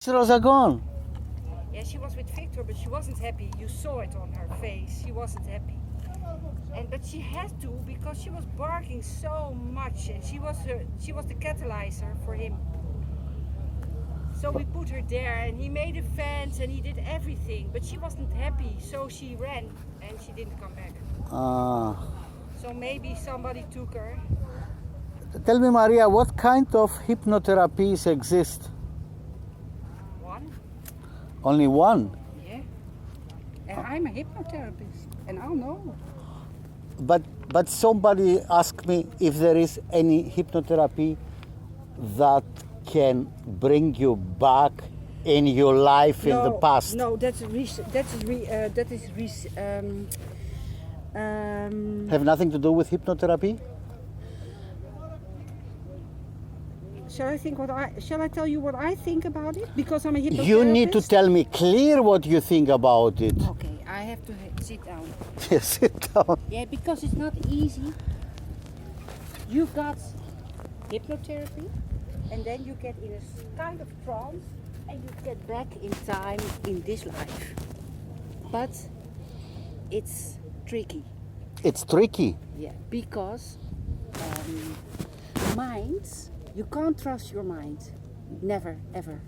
Rosa gone? Yeah, she was with Victor, but she wasn't happy. You saw it on her face. She wasn't happy. But she had to because she was barking so much, and she was the catalyzer for him. So we put her there, and he made a fence, and he did everything. But she wasn't happy, so she ran, and she didn't come back. So maybe somebody took her. Tell me, Maria, what kind of hypnotherapies exist? One. Only one? Yeah. And I'm a hypnotherapist, and I'll know. But somebody asked me if there is any hypnotherapy that can bring you back in your life in the past. No, Have nothing to do with hypnotherapy? Shall I tell you what I think about it? Because I'm a hypnotherapist. You need to tell me clear what you think about it. Okay, I have to sit down. Yes, sit down. Yeah, because it's not easy. You got hypnotherapy, and then you get in a kind of trance, and you get back in time in this life. But it's tricky. It's tricky. Yeah, because minds, you can't trust your mind. Never, ever.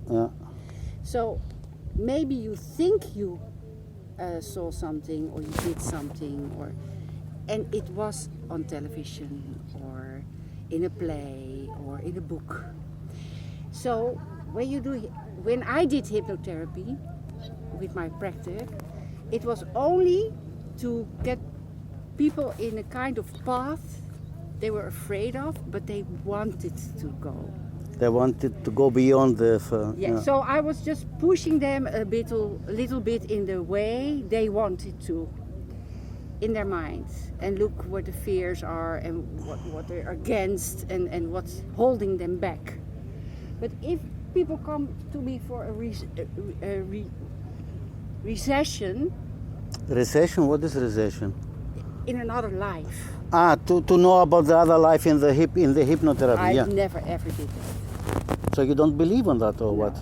Yeah. So maybe you think you saw something or you did something, and it was on television or in a play or in a book. So when I did hypnotherapy with my practice, it was only to get people in a kind of path they were afraid of, but they wanted to go. They wanted to go beyond the... Yeah. So I was just pushing them a little bit in the way they wanted to, in their minds, and look what the fears are and what they're against and what's holding them back. But if people come to me for a recession... Recession? What is recession? In another life. To know about the other life in the hypnotherapy. I never ever did that. So you don't believe in that, or what?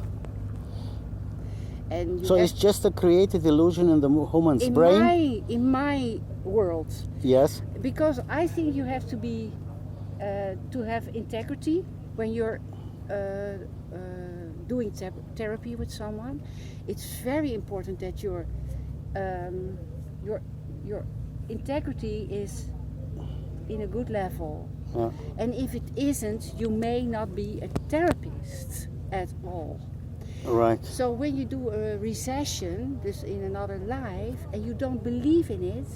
And so it's just a created illusion in the human's brain? In my world. Yes. Because I think you have to be, to have integrity when you're doing therapy with someone. It's very important that your integrity is in a good level. Yeah. And if it isn't, you may not be a therapist at all. Right. So when you do a recession, this in another life, and you don't believe in it,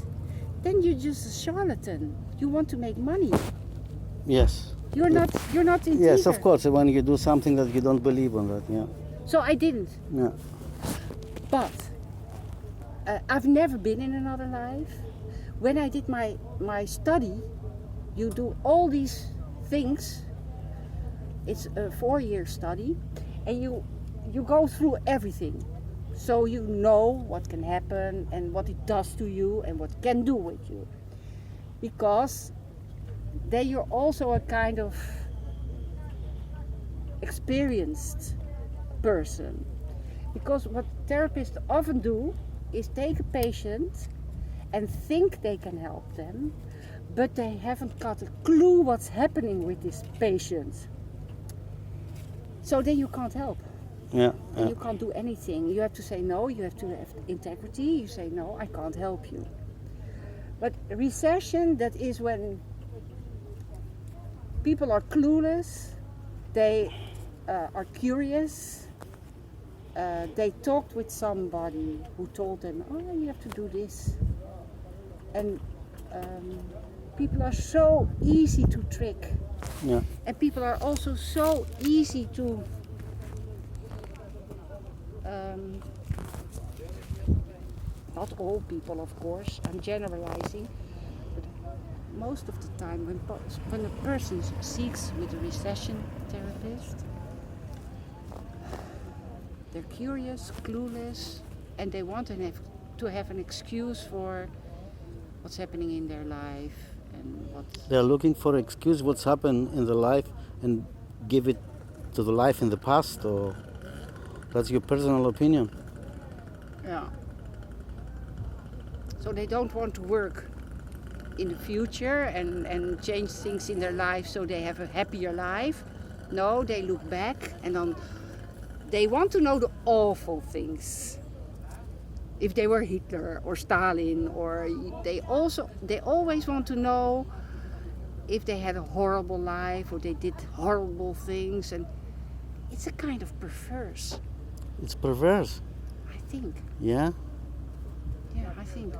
then you're just a charlatan. You want to make money. Yes. You're not in. Yes, of course. When you do something that you don't believe in that, yeah. So I didn't. Yeah. But I've never been in another life. When I did my study, you do all these things. It's a 4-year study, and you go through everything. So you know what can happen and what it does to you and what it can do with you. Because then you're also a kind of experienced person. Because what therapists often do is take a patient and think they can help them, but they haven't got a clue what's happening with this patient. So then you can't help. Yeah. And you can't do anything. You have to say no, you have to have integrity. You say no, I can't help you. But recession, that is when people are clueless, they are curious, they talked with somebody who told them, oh, you have to do this. And people are so easy to trick. Yeah. And people are also so easy to not all people, of course, I'm generalizing, but most of the time when a person seeks with a recession therapist, they're curious, clueless, and they want to have an excuse for what's happening in their life and what... They're looking for excuse what's happened in the life and give it to the life in the past, or... That's your personal opinion. Yeah. So they don't want to work in the future and change things in their life so they have a happier life. No, they look back and then they want to know the awful things. If they were Hitler or Stalin, or they always want to know if they had a horrible life or they did horrible things, and it's a kind of perverse. It's perverse. I think. Yeah. Yeah, I think.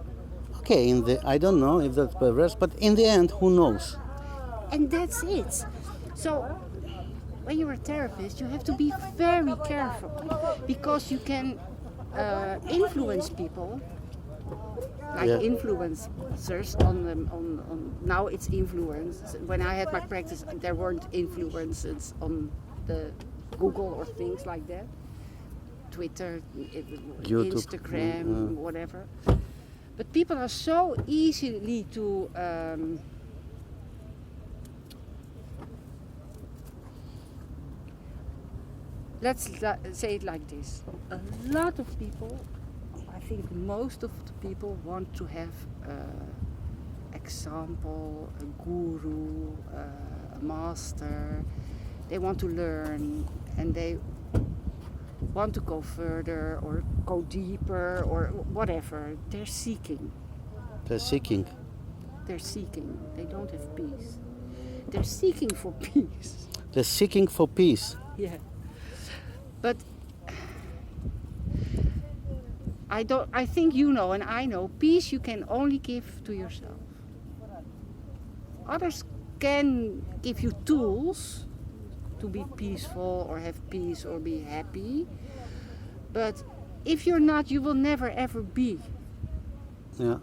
Okay, I don't know if that's perverse, but in the end, who knows? And that's it. So when you're a therapist, you have to be very careful because you can influence people, like influencers on now it's influence. When I had my practice, there weren't influencers on the Google or things like that, Twitter, YouTube, Instagram, whatever. But people are so easily to let's say it like this. A lot of people, I think most of the people want to have example, a guru, a master. They want to learn and they want to go further or go deeper or whatever. They're seeking. They're seeking. They're seeking. They don't have peace. They're seeking for peace. They're seeking for peace. Yeah. But I think you know and I know peace you can only give to yourself. Others can give you tools to be peaceful or have peace or be happy. But if you're not, you will never ever be. Yeah.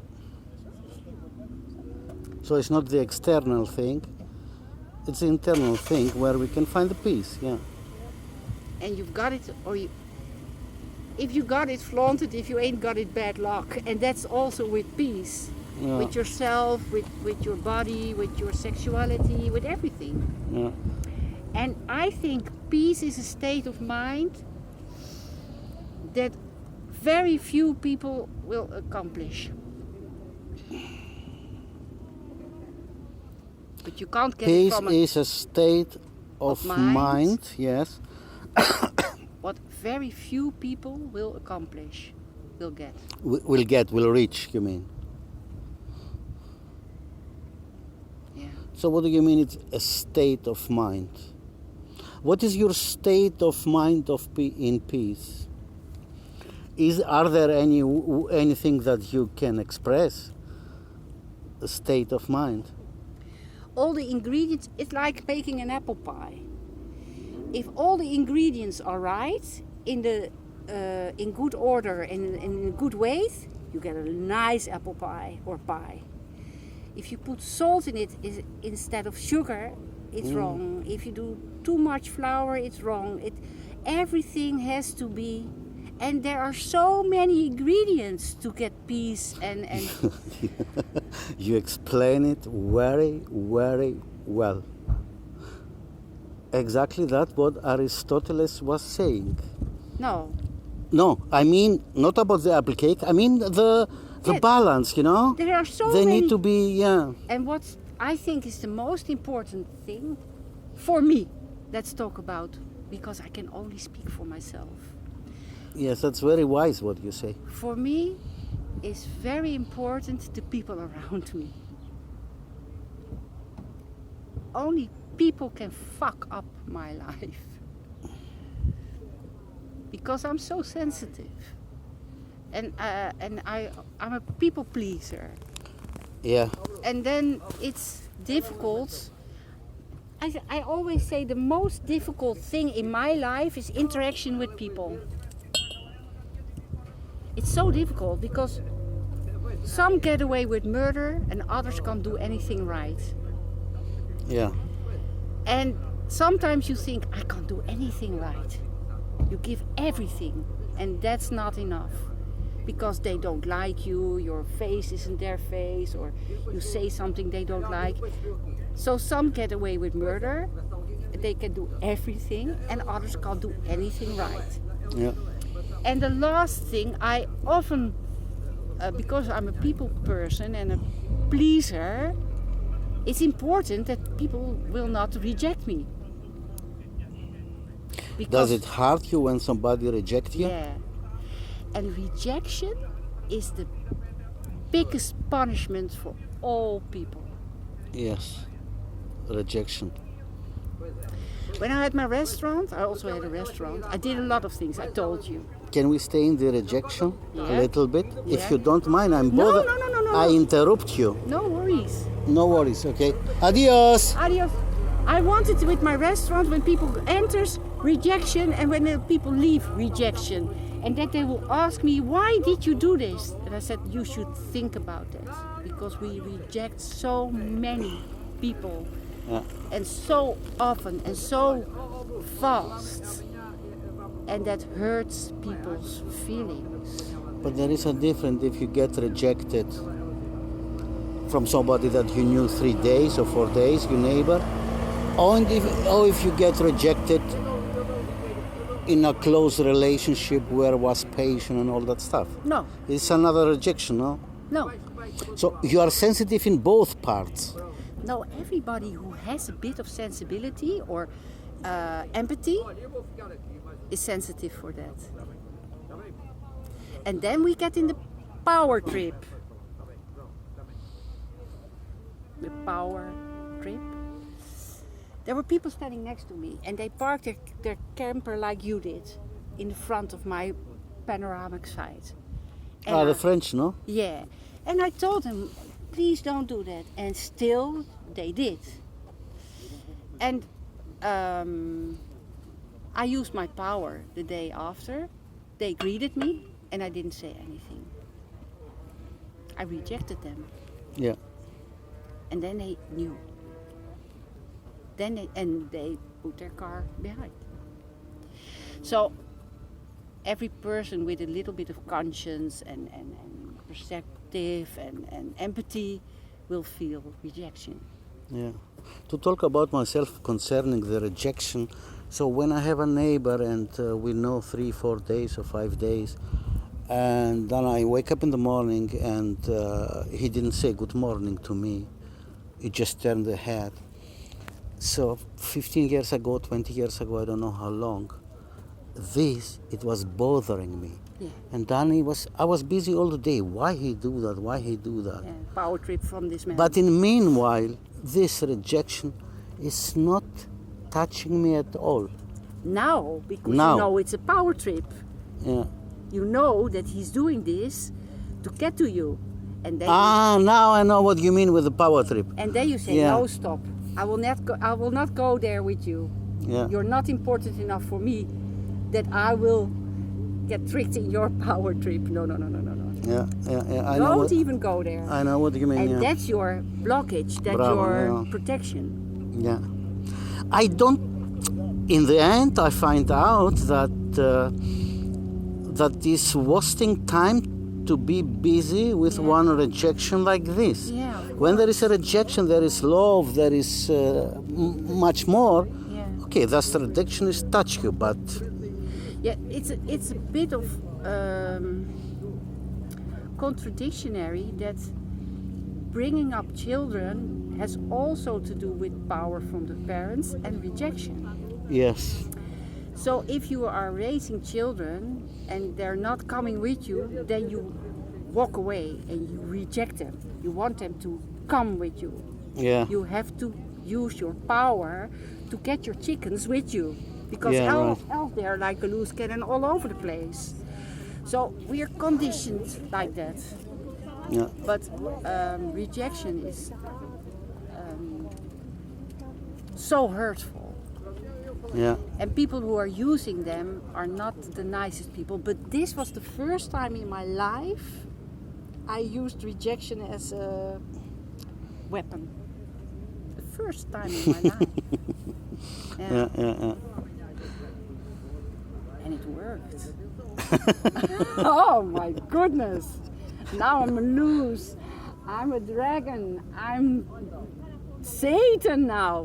So it's not the external thing, it's the internal thing where we can find the peace, yeah. And you've got it, or if you got it, flaunt it. If you ain't got it, bad luck. And that's also with peace. Yeah. With yourself, with your body, with your sexuality, with everything. Yeah. And I think peace is a state of mind that very few people will accomplish. But you can't get peace it from is a state of mind, yes. What very few people will accomplish, will get. Will reach, you mean? Yeah. So what do you mean it's a state of mind? What is your state of mind in peace? Are there anything that you can express? A state of mind? All the ingredients, it's like making an apple pie. If all the ingredients are right, in good order and in good weight, you get a nice apple pie or pie. If you put salt in it instead of sugar, it's wrong. If you do too much flour, it's wrong. Everything has to be, and there are so many ingredients to get peace and You explain it very, very well. Exactly that's what Aristotle was saying. No, I mean not about the apple cake. I mean the balance, you know. There are so they many. Need to be, yeah. And what I think is the most important thing for me, let's talk about, because I can only speak for myself. Yes, that's very wise what you say. For me, it's very important the people around me. Only people can fuck up my life. Because I'm so sensitive. And I'm a people pleaser. Yeah. And then it's difficult. I always say the most difficult thing in my life is interaction with people. It's so difficult because some get away with murder and others can't do anything right. Yeah. And sometimes you think, I can't do anything right. You give everything, and that's not enough. Because they don't like you, your face isn't their face, or you say something they don't like. So some get away with murder. they can do everything and others can't do anything right. Yeah. And the last thing, I often, because I'm a people person and a pleaser, it's important that people will not reject me. Does it hurt you when somebody rejects you? Yeah. And rejection is the biggest punishment for all people. Yes. Rejection. When I had my restaurant, I also had a restaurant. I did a lot of things, I told you. Can we stay in the rejection a Yeah. little bit? Yeah. If you don't mind, I'm No, bothered. no. I interrupt you. No worries. No worries, okay? Adios! Adios. I wanted with my restaurant, when people enters, rejection, and when the people leave, rejection. And that they will ask me, why did you do this? And I said, you should think about that. Because we reject so many people. Yeah. And so often and so fast. And that hurts people's feelings. But there is a difference if you get rejected from somebody that you knew 3 days or 4 days, your neighbor, or if you get rejected in a close relationship where was patient and all that stuff. No, It's another rejection, no? no. So you are sensitive in both parts. No, everybody who has a bit of sensibility or empathy is sensitive for that. And then we get in the power trip. The power trip. There were people standing next to me and they parked their camper like you did in the front of my panoramic site. And The French, no? yeah. And I told them, please don't do that. And still they did. And I used my power the day after. They greeted me and I didn't say anything. I rejected them. Yeah. And then they knew. And they put their car behind. So every person with a little bit of conscience and perspective and empathy will feel rejection. Yeah. To talk about myself concerning the rejection, so when I have a neighbor and we know 3, 4 days or 5 days, and then I wake up in the morning and he didn't say good morning to me, he just turned the head. So 15 years ago, 20 years ago, I don't know how long, it was bothering me. Yeah. And then I was busy all the day. Why he do that? Why he do that? Yeah, power trip from this man. But in meanwhile, this rejection is not touching me at all. Now, because Now. you know it's a power trip. Yeah. You know that he's doing this to get to you. And then Now I know what you mean with the power trip. and then you say, Yeah. no, stop. I will not go there with you. Yeah. You're not important enough for me that I will get tricked in your power trip. No. Yeah. I know Don't what, even go there. I know what you mean. And Yeah. that's your blockage, that's Bravo, your yeah. protection. Yeah. I don't. In the end, I find out that that is wasting time to be busy with Yeah. one rejection like this. Yeah, of When there is a rejection, there is love. There is much more. Yeah. Okay, that's the rejection is touch you, but Yeah, it's a bit of contradictory that bringing up children has also to do with power from the parents and rejection. yes, So if you are raising children and they're not coming with you, then you walk away and you reject them. You want them to come with you. yeah, You have to use your power to get your chickens with you, because Yeah, else right. they're like a loose cannon all over the place. So we are conditioned like that. yeah, But rejection is so hurtful. yeah, And people who are using them are not the nicest people. But this was the first time in my life I used rejection as a weapon. The first time in my life. yeah. And it worked. Oh my goodness. Now I'm loose. I'm a dragon. I'm Satan now.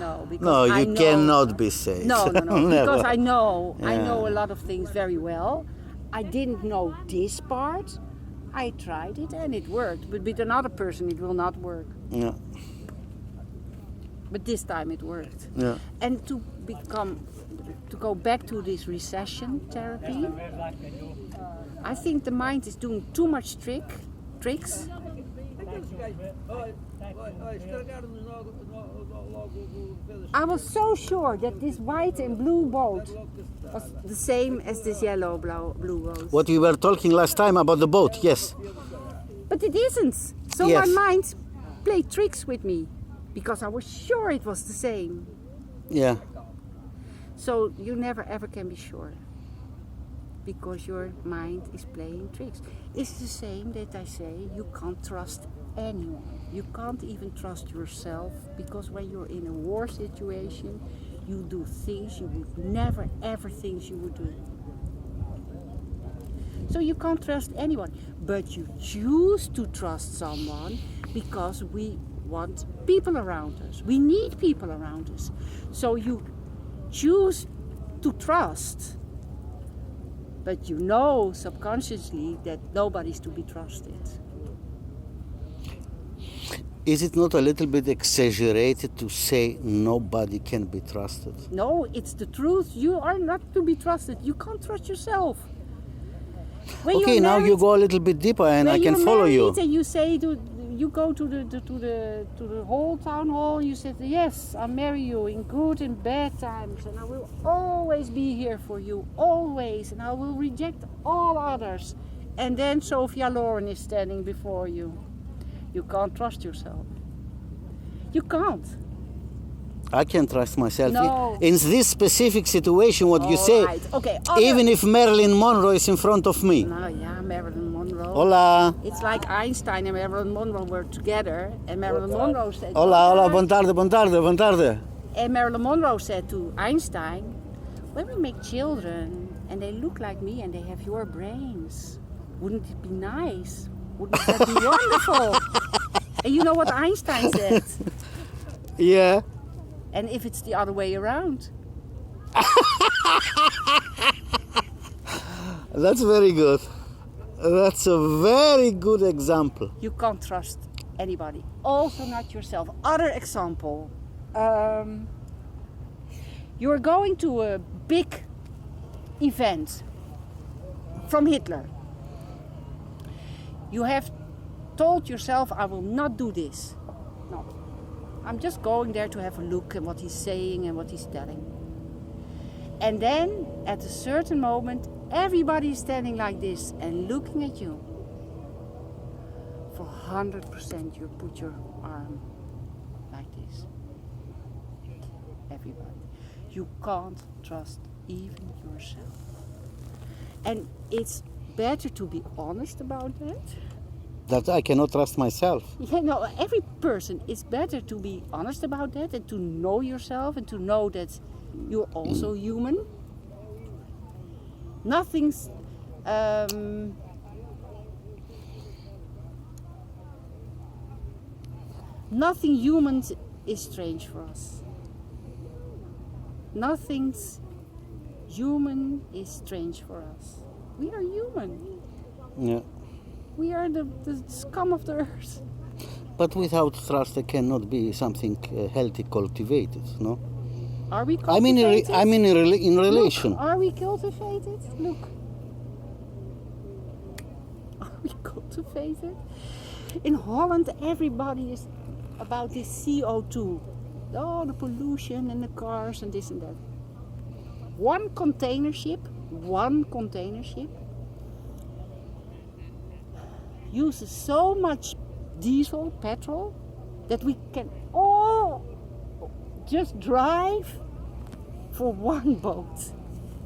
No. No, because No, I you know, cannot be safe. No, Never. because I know Yeah. a lot of things very well. I didn't know this part. I tried it and it worked, but with another person it will not work. Yeah. But this time it worked. Yeah. And to go back to this recession therapy, I think the mind is doing too much tricks. I was so sure that this white and blue boat was the same as this yellow blue boat. What we were talking last time about the boat, yes. But it isn't. So Yes. my mind played tricks with me because I was sure it was the same. Yeah. So you never ever can be sure because your mind is playing tricks. It's the same that I say you can't trust anyone. You can't even trust yourself because when you're in a war situation, you do things you would never ever think you would do. So you can't trust anyone, but you choose to trust someone because we want people around us. We need people around us. So you choose to trust, but you know subconsciously that nobody's to be trusted. Is it not a little bit exaggerated to say nobody can be trusted? No, it's the truth. You are not to be trusted. You can't trust yourself. When Okay, you're now you married- go a little bit deeper and when I can you're follow you. married and you say you go to the whole town hall. You said yes, I'll marry you in good and bad times, and I will always be here for you, always, and I will reject all others. And then Sophia Loren is standing before you. You can't trust yourself. You can't. I can trust myself. No. In this specific situation, what you All say, right. Okay. even if Marilyn Monroe is in front of me. No, yeah, Marilyn Monroe. Hola. It's like Einstein and Marilyn Monroe were together, and Marilyn Monroe said, Hola, hola, buon tarde, buon tarde, buon tarde. And Marilyn Monroe said to Einstein, when we make children and they look like me and they have your brains, wouldn't it be nice? Wouldn't that be wonderful? And you know what Einstein said? Yeah. And if it's the other way around? That's very good. That's a very good example. You can't trust anybody. Also not yourself. Other example. You're going to a big event from Hitler. You have told yourself, I will not do this. No. I'm just going there to have a look at what he's saying and what he's telling. And then, at a certain moment, everybody is standing like this and looking at you. For 100% you put your arm like this. Everybody. You can't trust even yourself. And it's better to be honest about that. That I cannot trust myself. Yeah, no, every person, it's better to be honest about that and to know yourself and to know that you're also human. Nothing's nothing human is strange for us. Nothing's human is strange for us. We are human. Yeah. We are the scum of the earth. But without trust, there cannot be something healthy cultivated, no? Are we I mean, cultivated? in relation. Look, are we cultivated? Look. Are we cultivated? In Holland, everybody is about this CO2. Oh, the pollution and the cars and this and that. One container ship uses so much diesel, petrol, that we can all just drive for one boat.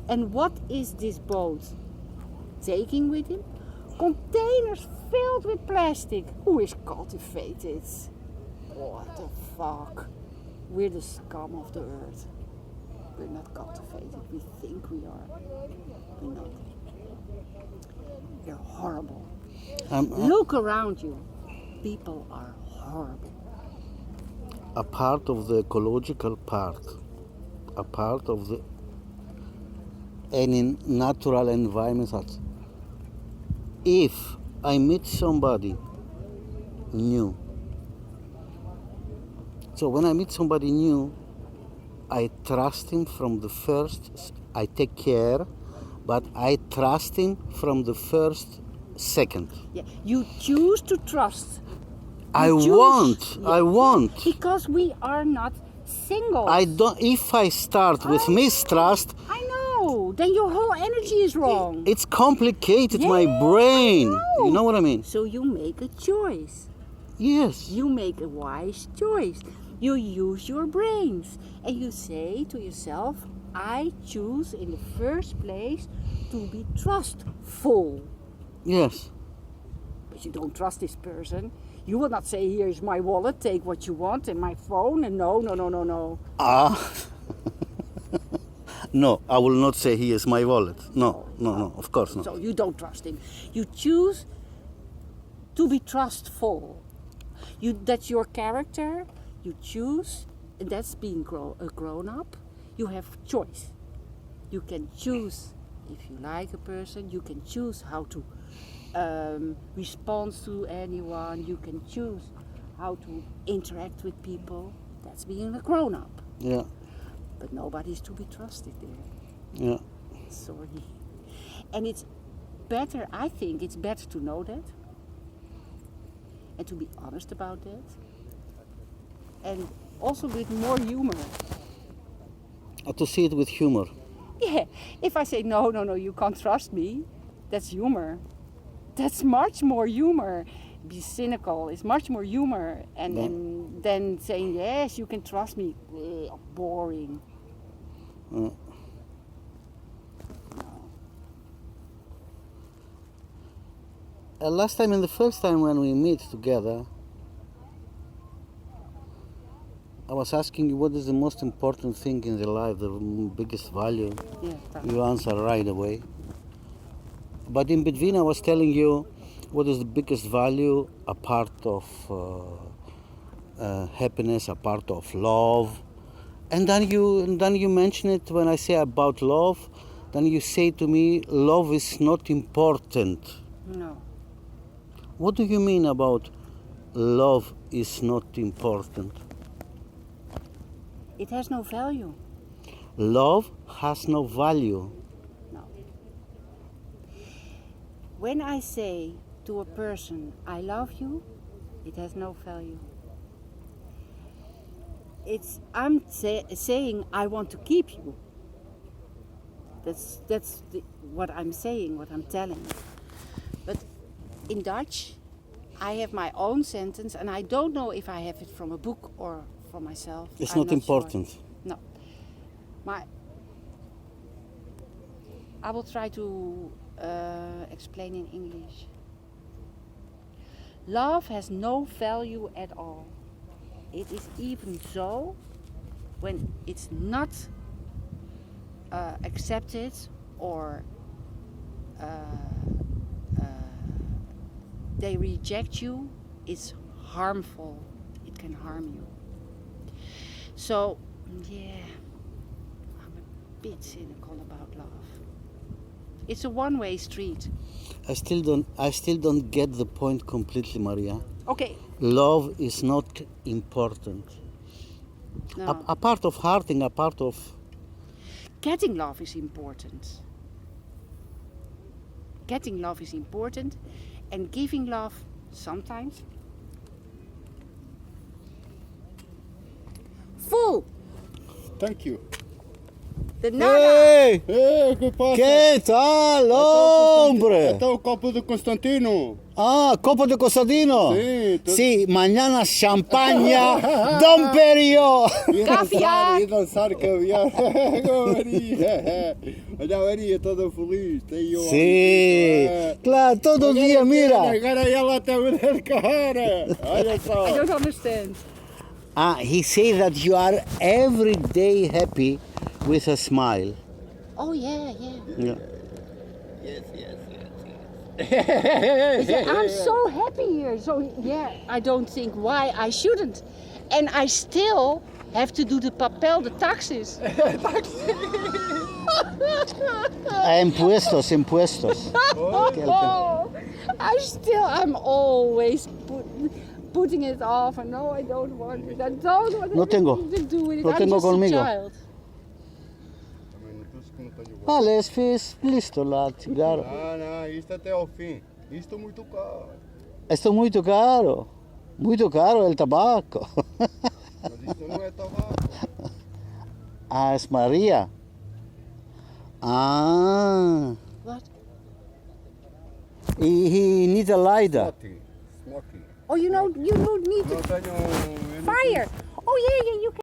And what is this boat taking with him? Containers filled with plastic. Who is cultivated? What the fuck? We're the scum of the earth. We're not cultivated. We think we are. We're not. We're horrible. Look around you. People are horrible. a part of the ecological part, a part of the any natural environment. That if I meet somebody new, so when I meet somebody new, I trust him from the first. I take care, but I trust him from the first second. Yeah, you choose to trust. I choose- want. Yeah, I want. Because we are not single. I don't. If I start with mistrust, I know. Then your whole energy is wrong. it's complicated. My Yeah, brain. I know. You know what I mean? So you make a choice. Yes. You make a wise choice. You use your brains. And you say to yourself, I choose in the first place to be trustful. Yes. But you don't trust this person. You will not say, here's my wallet, take what you want, and my phone, and no. Ah. No, I will not say he is my wallet. No, of course not. So you don't trust him. You choose to be trustful. That's your character. You choose, and that's being a grown up. You have choice. You can choose if you like a person. You can choose how to respond to anyone. You can choose how to interact with people. That's being a grown up. Yeah, But nobody's to be trusted there. yeah. Sorry. And it's better, I think it's better to know that and to be honest about that, and also with more humor. To see it with humor. Yeah, if I say no, you can't trust me, that's humor. That's much more humor. Be cynical is much more humor, and then saying yes, you can trust me. Boring. Last time and the first time when we meet together, I was asking you what is the most important thing in the life, the biggest value. Yeah, You answer right away. But in between, I was telling you what is the biggest value, a part of happiness, a part of love. And then you mention it when I say about love. Then you say to me, love is not important. no. What do you mean about love is not important? It has no value. Love has no value. No. When I say to a person, I love you, it has no value. I'm saying I want to keep you. That's what I'm saying, what I'm telling. But in Dutch, I have my own sentence, and I don't know if I have it from a book or from myself. It's I'm not sure. important. No. I will try to explain in English. Love has no value at all. It is even so when it's not accepted or they reject you, it's harmful. It can harm you. So, yeah, I'm a bit cynical about love. It's a one-way street. I still don't get the point completely, Maria. Okay. Love is not important. No. A part of hearting, a part of... Getting love is important. Getting love is important, and giving love sometimes. Full. Thank you. De nada. Hey! Hey, ¿qué pasa? ¿Qué tal, hombre? Este es un copo de Constantino. Ah, copo de Costantino. Sí, Sí, mañana champaña, Don Perio. Caviar. Y dançar caviar. Como Maria. Olha a Maria toda feliz. Tem eu Sí, claro, todo día, mira. Agora ela está a ver cara. Olha só. I don't understand. He says that you are every day happy with a smile. Oh yeah. Yeah. Yes. Yeah, I'm so happy here. So yeah, I don't think why I shouldn't. And I still have to do the papel, the taxes. Impuestos. I'm always putting it off. And no, I don't want it. I don't want No tengo. anything to do with it. Lo I'm tengo just conmigo. a child. Vale, fiz listo lá, cigarro. Não, isto até ao fim. Isto é muito caro. Isto é muito caro. Muito caro o tabaco. Mas isto não é tabaco. Ah, es Maria. Ah. What? He need a lighter. Smoking. Oh, you don't need Não tenho... fire. Oh, yeah, you can.